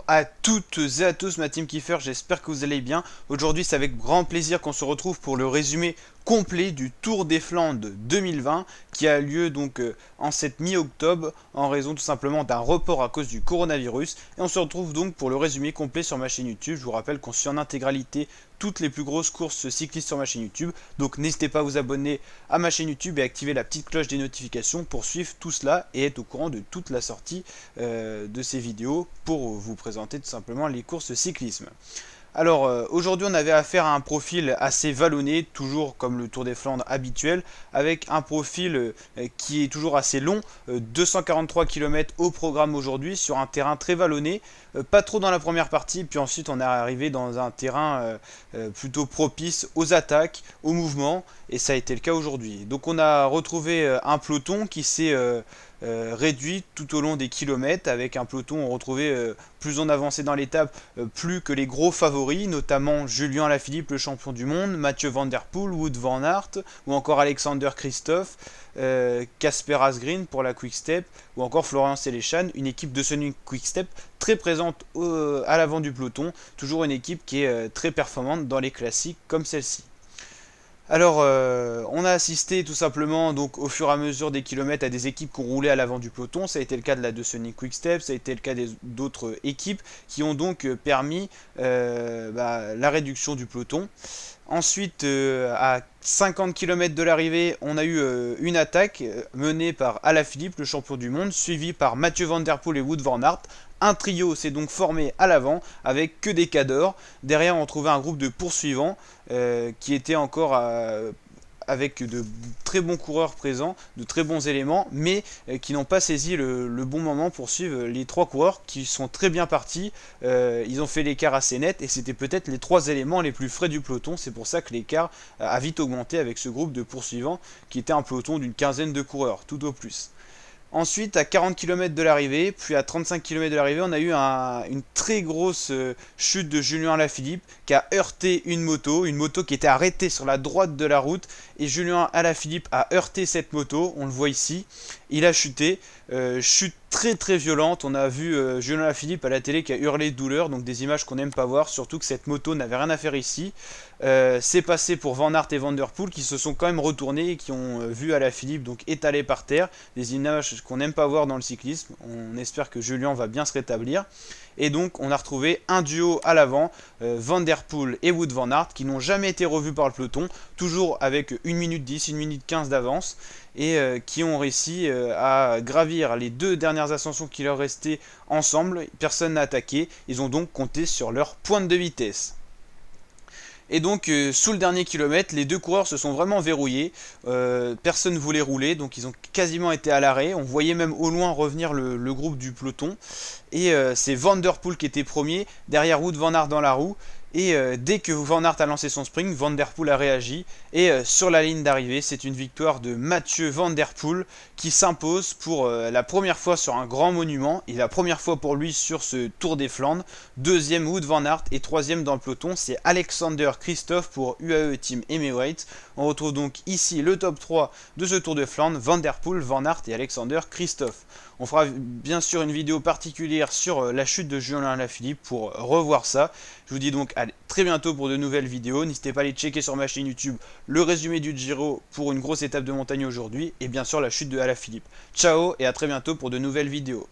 à toutes et à tous ma team Kiefer, j'espère que vous allez bien. Aujourd'hui c'est avec grand plaisir qu'on se retrouve pour le résumé complet du Tour des Flandres 2020 qui a lieu donc en cette mi-octobre en raison tout simplement d'un report à cause du coronavirus. Et on se retrouve donc pour le résumé complet sur ma chaîne YouTube. Je vous rappelle qu'on suit en intégralité toutes les plus grosses courses cyclistes sur ma chaîne YouTube. Donc n'hésitez pas à vous abonner à ma chaîne YouTube et activer la petite cloche des notifications pour suivre tout cela et être au courant de toute la sortie de ces vidéos pour vous présenter tout simplement les courses cyclisme. Alors aujourd'hui on avait affaire à un profil assez vallonné, toujours comme le Tour des Flandres habituel, avec un profil qui est toujours assez long, 243 km au programme aujourd'hui sur un terrain très vallonné, pas trop dans la première partie, puis ensuite on est arrivé dans un terrain plutôt propice aux attaques, aux mouvements, et ça a été le cas aujourd'hui. Donc on a retrouvé un peloton qui s'est réduit tout au long des kilomètres, avec un peloton on retrouvait plus on avançait dans l'étape, plus que les gros favoris, notamment Julien Alaphilippe, le champion du monde, Mathieu Van Der Poel, Wout van Aert, ou encore Alexander Kristoff, Casper Asgreen pour la Quick Step, ou encore Florian Sélechan, une équipe de Sony Quick Step très présente à l'avant du peloton, toujours une équipe qui est très performante dans les classiques comme celle-ci. Alors, on a assisté tout simplement donc au fur et à mesure des kilomètres à des équipes qui ont roulé à l'avant du peloton. Ça a été le cas de la Deceuninck Quick Step, ça a été le cas d'autres équipes qui ont donc permis la réduction du peloton. Ensuite, à 50 km de l'arrivée, on a eu une attaque menée par Alaphilippe, le champion du monde, suivi par Mathieu Van Der Poel et Wout van Aert. Un trio s'est donc formé à l'avant avec que des cadors. Derrière, on trouvait un groupe de poursuivants qui était encore avec de très bons coureurs présents, de très bons éléments, mais qui n'ont pas saisi le bon moment pour suivre les trois coureurs qui sont très bien partis. Ils ont fait l'écart assez net et c'était peut-être les trois éléments les plus frais du peloton. C'est pour ça que l'écart a vite augmenté avec ce groupe de poursuivants qui était un peloton d'une quinzaine de coureurs, tout au plus. Ensuite, à 40 km de l'arrivée, puis à 35 km de l'arrivée, on a eu une très grosse chute de Julien Alaphilippe qui a heurté une moto qui était arrêtée sur la droite de la route. Et Julien Alaphilippe a heurté cette moto, on le voit ici. Il a chuté, chute très violente. On a vu Julien Alaphilippe à la télé qui a hurlé de douleur, donc des images qu'on n'aime pas voir, surtout que cette moto n'avait rien à faire ici. C'est passé pour Van Aert et Van Der Poel qui se sont quand même retournés et qui ont vu Alaphilippe donc étalé par terre. Des images qu'on n'aime pas voir dans le cyclisme. On espère que Julien va bien se rétablir. Et donc on a retrouvé un duo à l'avant, Van Der Poel et Wout van Aert, qui n'ont jamais été revus par le peloton, toujours avec 1 minute 10, 1 minute 15 d'avance, et qui ont réussi à gravir les deux dernières ascensions qui leur restaient ensemble. Personne n'a attaqué, ils ont donc compté sur leur pointe de vitesse. Et donc sous le dernier kilomètre, les deux coureurs se sont vraiment verrouillés, personne ne voulait rouler, donc ils ont quasiment été à l'arrêt. On voyait même au loin revenir le groupe du peloton. Et c'est Van Der Poel qui était premier, derrière Wout van Aert dans la roue. Et dès que Van Aert a lancé son sprint, Van Der Poel a réagi. Et sur la ligne d'arrivée, c'est une victoire de Mathieu Van Der Poel qui s'impose pour la première fois sur un grand monument. Et la première fois pour lui sur ce Tour des Flandres. Deuxième Wout van Aert et troisième dans le peloton, c'est Alexander Kristoff pour UAE Team Emirates. On retrouve donc ici le top 3 de ce Tour de Flandre, Van Der Poel, Van Aert et Alexander Kristoff. On fera bien sûr une vidéo particulière sur la chute de Julien Alaphilippe pour revoir ça. Je vous dis donc à très bientôt pour de nouvelles vidéos. N'hésitez pas à aller checker sur ma chaîne YouTube le résumé du Giro pour une grosse étape de montagne aujourd'hui et bien sûr la chute de Alaphilippe. Ciao et à très bientôt pour de nouvelles vidéos.